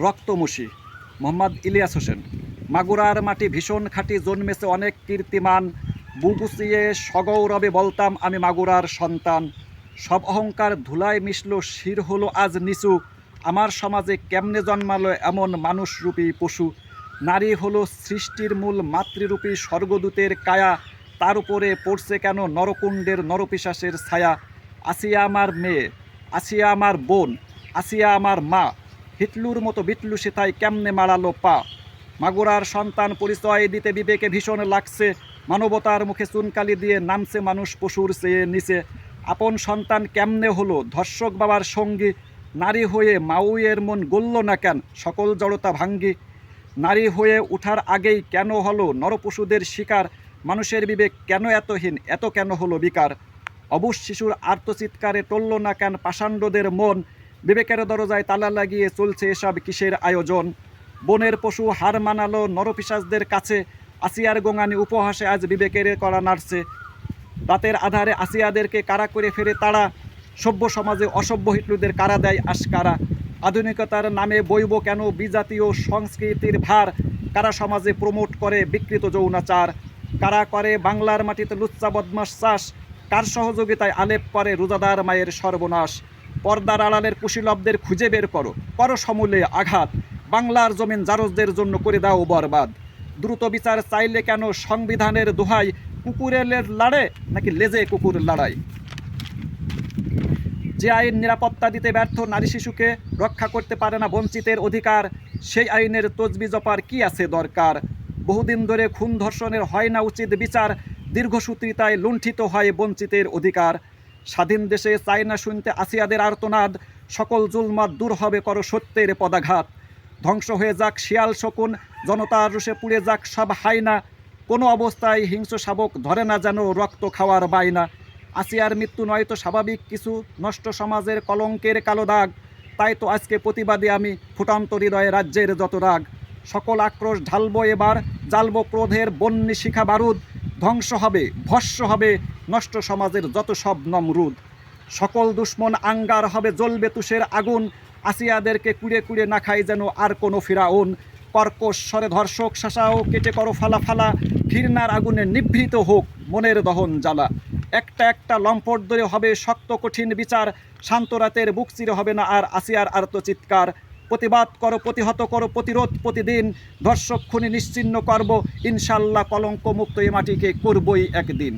রক্তমুষী মোহাম্মদ ইলিয়াস হোসেন। মাগুরার মাটি ভীষণ খাঁটি, জন্মেছে অনেক কীর্তিমান। বুগুচিয়ে সগৌরবে বলতাম আমি মাগুরার সন্তান। সব অহংকার ধুলায় মিশল, শির হলো আজ নিচু। আমার সমাজে কেমনে জন্মালো এমন মানুষরূপী পশু। নারী হলো সৃষ্টির মূল, মাতৃরূপী স্বর্গদূতের কায়া। তার উপরে পড়ছে কেন নরকুণ্ডের নরপিশাচের ছায়া। আসিয়া আমার মেয়ে, আসিয়া আমার বোন, আসিয়া আমার মা। হিটলুর মতো বিটলু সেথায় কেমনে মারালো পা। মাগুরার সন্তান পরিচয় দিতে বিবেকে ভীষণ লাগছে। মানবতার মুখে চুনকালি দিয়ে নামছে মানুষ পশুর চেয়ে নিচে। আপন সন্তান কেমনে হলো ধর্ষক বাবার সঙ্গী। নারী হয়ে মাউয়ের মন গলল না কেন সকল জড়তা ভাঙ্গি। নারী হয়ে ওঠার আগেই কেন হলো নরপশুদের শিকার। মানুষের বিবেক কেন এতহীন, এত কেন হলো বিকার। অবুঝ শিশুর আর্তচিৎকারে টলল না কেন পাষাণ্ডদের মন। বিবেকের দরজায় তালা লাগিয়ে চলছে এসব কিসের আয়োজন। বনের পশু হার মানালো নরপিশাচদের কাছে। আসিয়ার গোঙানি উপহাসে আজ বিবেকের করা নাড়ছে। রাতের আধারে আসিয়াদেরকে কারা করে ফেরে তারা। সভ্য সমাজে অসভ্য হিটলুদের কারা দেয় আশকারা। আধুনিকতার নামে বইব কেন বিজাতীয় সংস্কৃতির ভার। কারা সমাজে প্রমোট করে বিকৃত যৌনাচার। কারা করে বাংলার মাটিতে লুচ্চা বদমাশ চাষ। কার সহযোগিতায় আলেপ করে রোজাদার মায়ের সর্বনাশ। পর্দার আড়ালের কুশীলবদের খুঁজে বের করো, করো সমূলে আঘাত। বাংলার জমিন জারজদের জন্য করে দাও বরবাদ। দ্রুত বিচার চাইলে কেন সংবিধানের দোহাই। কুকুরের লড়ে নাকি লেজে কুকুর লড়াই। যে আইন নিরাপত্তা দিতে ব্যর্থ, নারী শিশুকে রক্ষা করতে পারে না বঞ্চিতের অধিকার, সেই আইনের তজবি জপার কি আছে দরকার। বহুদিন ধরে খুন ধর্ষণের হয় না উচিত বিচার। দীর্ঘসূত্রিতায় লুণ্ঠিত হয় বঞ্চিতের অধিকার। স্বাধীন দেশে চাই না শুনতে আসিয়াদের আর্তনাদ। সকল জুলমাত দূর হবে করো সত্যের পদাঘাত। ধ্বংস হয়ে যাক শিয়াল শকুন, জনতার রুষে পুড়ে যাক সব হাইনা। কোনো অবস্থায় হিংস্র শাবক ধরে না যেন রক্ত খাওয়ার বায়না। আসিয়ার মৃত্যু নয়তো স্বাভাবিক কিছু, নষ্ট সমাজের কলঙ্কের কালো দাগ। তাই তো আজকে প্রতিবাদী আমি, ফুটান্ত হৃদয়ে রাজ্যের যত রাগ। সকল আক্রোশ ঢালবো এবার, জ্বালবো ক্রোধের বন্যী শিখা বারুদ। ধ্বংস হবে, ভস্য হবে নষ্ট সমাজের যত সব নমরুদ। সকল দুশ্মন আঙ্গার হবে, জ্বলবে তুষের আগুন। আসিয়াদেরকে কুড়ে কুড়ে না খাই যেন আর কোনো ফিরাউন। কর্কশ স্বরে ধর্ষক শাসাও কেটে করো ফালা ফালা। ঘৃণার আগুনে নিভৃত হোক মনের দহন জ্বালা। একটা একটা লম্পট ধরে হবে শক্ত কঠিন বিচার। শান্ত রাতের বুক চিরে হবে না আর আসিয়ার আর্তচিৎকার। প্রতিবাদ করো, প্রতিহত করো, প্রতিরোধ প্রতিদিন। ধর্ষক খুনি নিশ্চিহ্ন করব ইনশাল্লাহ, কলঙ্ক মুক্ত এ মাটিকে করবই একদিন।